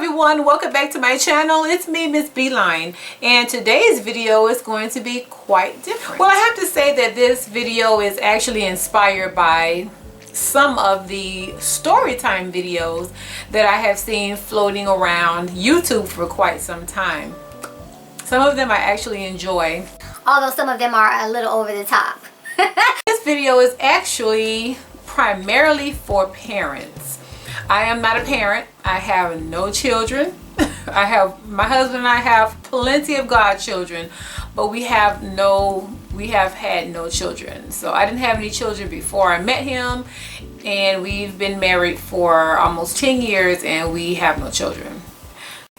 everyone, welcome back to my channel. It's me, MissBeeline, and today's video is going to be quite different. Well, I have to say that this video is actually inspired by some of the storytime videos that I have seen floating around YouTube for quite some time. Some of them I actually enjoy, although some of them are a little over the top. This video is actually primarily for parents. I am not a parent. I have no children. My husband and I have plenty of godchildren, but we have had no children. So I didn't have any children before I met him, and we've been married for almost 10 years and we have no children.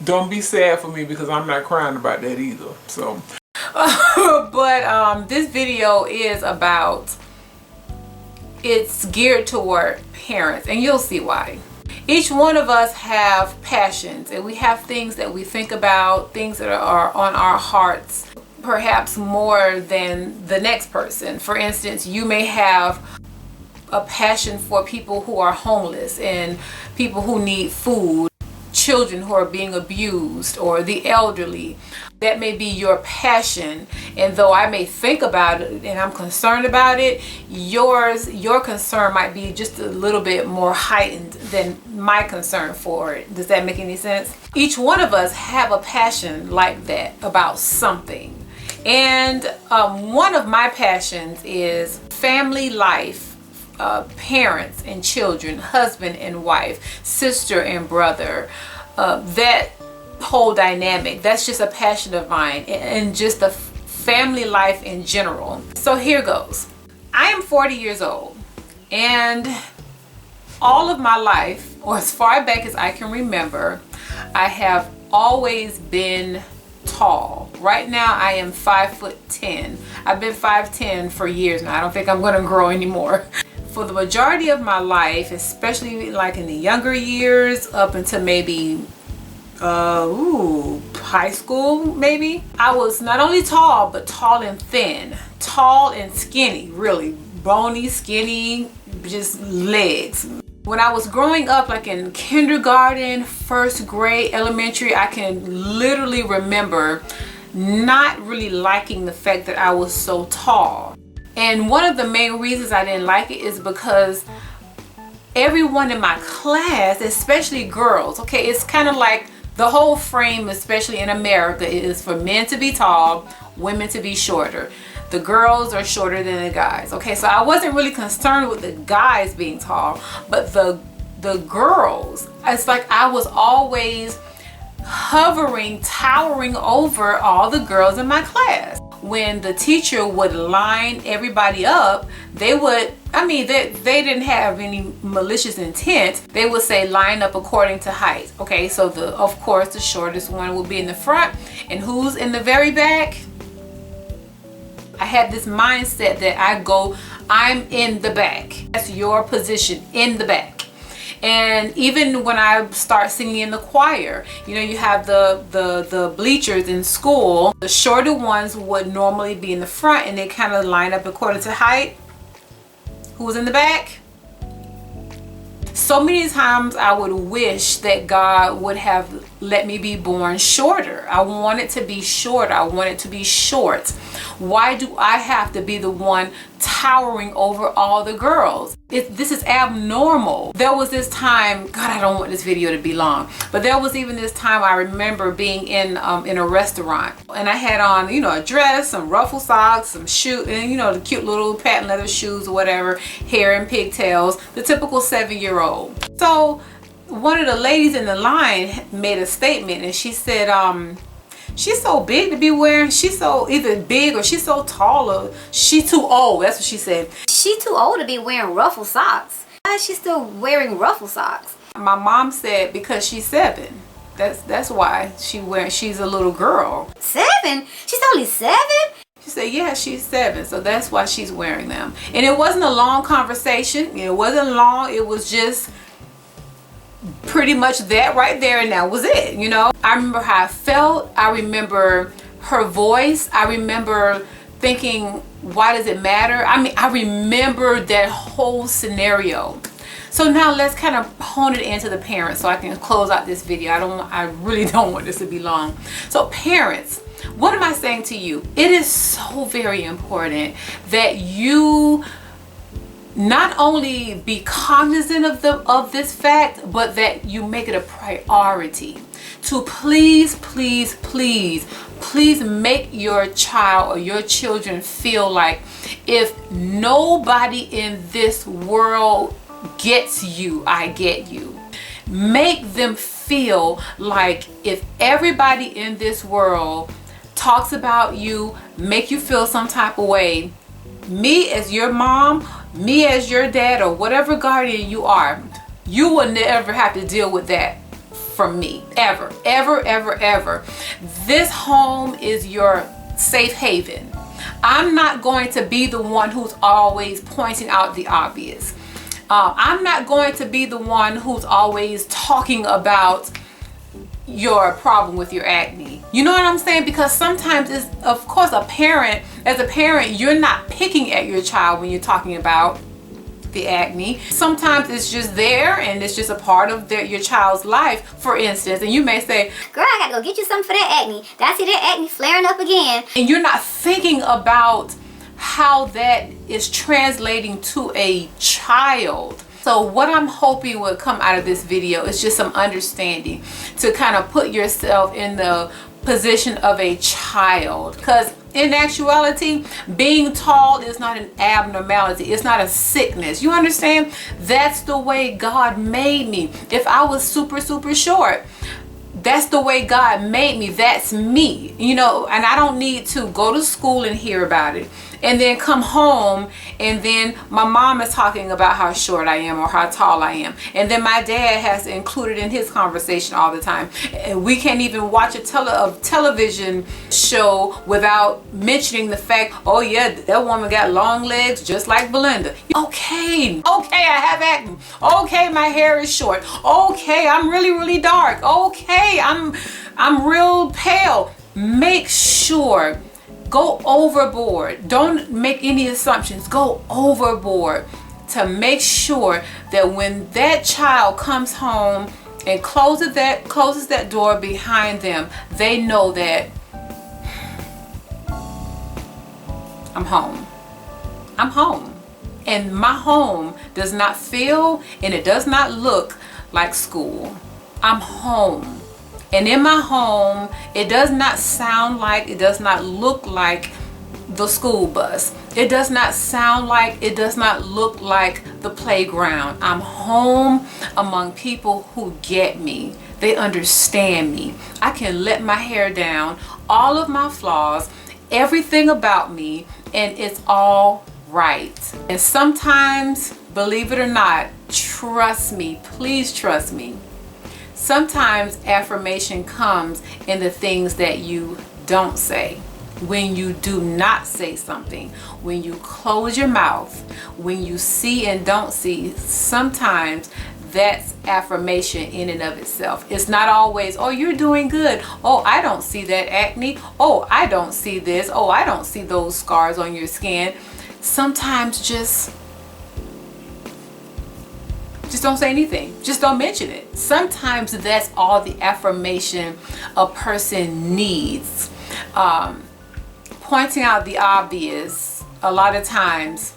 Don't be sad for me because I'm not crying about that either. So but this video is it's geared toward parents, and you'll see why. Each one of us have passions, and we have things that we think about, things that are on our hearts, perhaps more than the next person. For instance, you may have a passion for people who are homeless and people who need food, children who are being abused, or the elderly. That may be your passion, and though I may think about it and I'm concerned about it, your concern might be just a little bit more heightened than my concern for it. Does that make any sense? Each one of us have a passion like that about something, and one of my passions is family life, parents and children, husband and wife, sister and brother, that whole dynamic. That's just a passion of mine, and just the family life in general. So here goes. I am 40 years old, and all of my life, or as far back as I can remember, I have always been tall. Right now I am 5'10". I've been 5'10" for years now. I don't think I'm going to grow anymore. For the majority of my life, especially like in the younger years up until maybe high school maybe, I was not only tall, but tall and thin, tall and skinny, really bony, skinny, just legs. When I was growing up, like in kindergarten, first grade, elementary, I can literally remember not really liking the fact that I was so tall. And one of the main reasons I didn't like it is because everyone in my class, especially girls, okay, it's kind of like the whole frame, especially in America, is for men to be tall, women to be shorter. The girls are shorter than the guys. Okay, so I wasn't really concerned with the guys being tall, but the girls, it's like I was always hovering, towering over all the girls in my class. When the teacher would line everybody up, they would, they didn't have any malicious intent. They would say line up according to height. Okay, so of course the shortest one will be in the front, and who's in the very back? I had this mindset that I'm in the back. That's your position, in the back. And even when I start singing in the choir, you know, you have the bleachers in school. The shorter ones would normally be in the front, and they kind of line up according to height. Who's in the back? So many times I would wish that God would have let me be born shorter. I wanted to be short. I wanted to be short. Why do I have to be the one towering over all the girls? This is abnormal. There was this time, God, I don't want this video to be long, but there was even this time I remember being in a restaurant, and I had on, you know, a dress, some ruffle socks, some shoes, and you know, the cute little patent leather shoes or whatever, hair and pigtails, the typical 7-year-old. So one of the ladies in the line made a statement, and she said, she's so big to be wearing, she's so either big or she's so tall, or she's too old. That's what she said. She too old to be wearing ruffle socks. Why is she still wearing ruffle socks? My mom said because she's 7. That's why she's a little girl. 7? She's only 7? She said, yeah, she's 7, so that's why she's wearing them. And it wasn't a long conversation. It wasn't long. It was just pretty much that right there, and that was it, you know. I remember how I felt. I remember her voice. I remember thinking, why does it matter? I remember that whole scenario. So now let's kind of hone it into the parents so I can close out this video. I really don't want this to be long. So parents, what am I saying to you? It is so very important that you not only be cognizant of this fact, but that you make it a priority to please make your child or your children feel like if nobody in this world gets you, I get you. Make them feel like if everybody in this world talks about you, make you feel some type of way, me as your mom, me as your dad, or whatever guardian you are, you will never have to deal with that from me, ever, ever, ever, ever. This home is your safe haven. I'm not going to be the one who's always pointing out the obvious. I'm not going to be the one who's always talking about your problem with your acne. You know what I'm saying? Because sometimes it's, of course, as a parent, you're not picking at your child when you're talking about the acne. Sometimes it's just there and it's just a part of your child's life, for instance, and you may say, girl, I gotta go get you something for that acne. I see that acne flaring up again. And you're not thinking about how that is translating to a child. So what I'm hoping will come out of this video is just some understanding to kind of put yourself in the position of a child, because in actuality, being tall is not an abnormality. It's not a sickness. You understand? That's the way God made me. If I was super short, that's the way God made me. That's me, you know, and I don't need to go to school and hear about it and then come home and then my mom is talking about how short I am or how tall I am, and then my dad has to include it in his conversation all the time, and we can't even watch a television show without mentioning the fact, oh yeah, that woman got long legs just like Belinda. Okay, I have acne. Okay, my hair is short. Okay, I'm really dark. Okay, I'm real pale. Make sure, go overboard. Don't make any assumptions. Go overboard to make sure that when that child comes home and closes that door behind them, they know that I'm home. I'm home. And my home does not feel and it does not look like school. I'm home. And in my home, it does not sound like, it does not look like the school bus. It does not sound like, it does not look like the playground. I'm home among people who get me. They understand me. I can let my hair down, all of my flaws, everything about me, and it's all right. And sometimes, believe it or not, trust me, please trust me, sometimes affirmation comes in the things that you don't say. When you do not say something, when you close your mouth, when you see and don't see, sometimes that's affirmation in and of itself. It's not always, oh, you're doing good. Oh, I don't see that acne. Oh, I don't see this. Oh, I don't see those scars on your skin. Sometimes just don't say anything. Just don't mention it. Sometimes that's all the affirmation a person needs. Pointing out the obvious, a lot of times,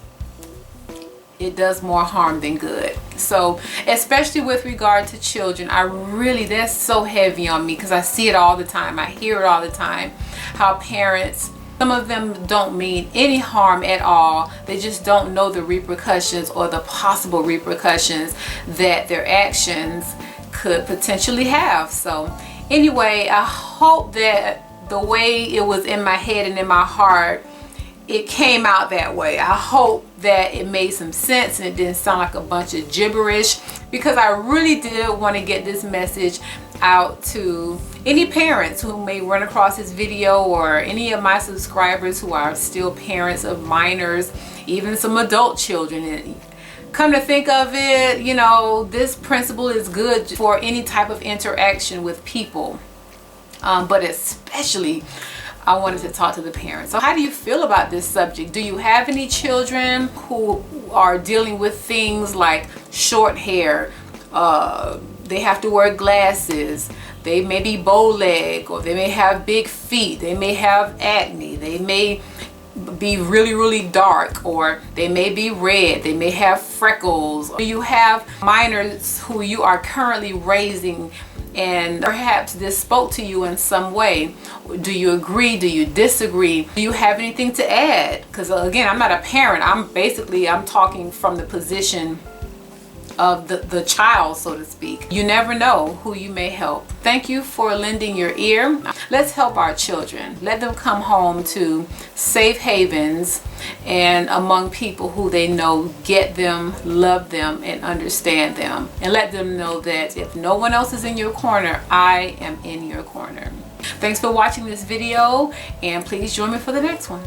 it does more harm than good. So, especially with regard to children, that's so heavy on me because I see it all the time. I hear it all the time. How parents, some of them don't mean any harm at all. They just don't know the repercussions or the possible repercussions that their actions could potentially have. So anyway, I hope that the way it was in my head and in my heart, it came out that way. I hope that it made some sense and it didn't sound like a bunch of gibberish, because I really did want to get this message out to any parents who may run across this video, or any of my subscribers who are still parents of minors, even some adult children. And come to think of it, you know, this principle is good for any type of interaction with people, but especially I wanted to talk to the parents. So how do you feel about this subject? Do you have any children who are dealing with things like short hair, they have to wear glasses, they may be bow leg, or they may have big feet, they may have acne, they may be really dark, or they may be red, they may have freckles. You have minors who you are currently raising, and perhaps this spoke to you in some way. Do you agree? Do you disagree? Do you have anything to add? Because again, I'm not a parent. I'm talking from the position of the child, so to speak. You never know who you may help. Thank you for lending your ear. Let's help our children. Let them come home to safe havens and among people who they know get them, love them, and understand them. And let them know that if no one else is in your corner, I am in your corner. Thanks for watching this video, and please join me for the next one.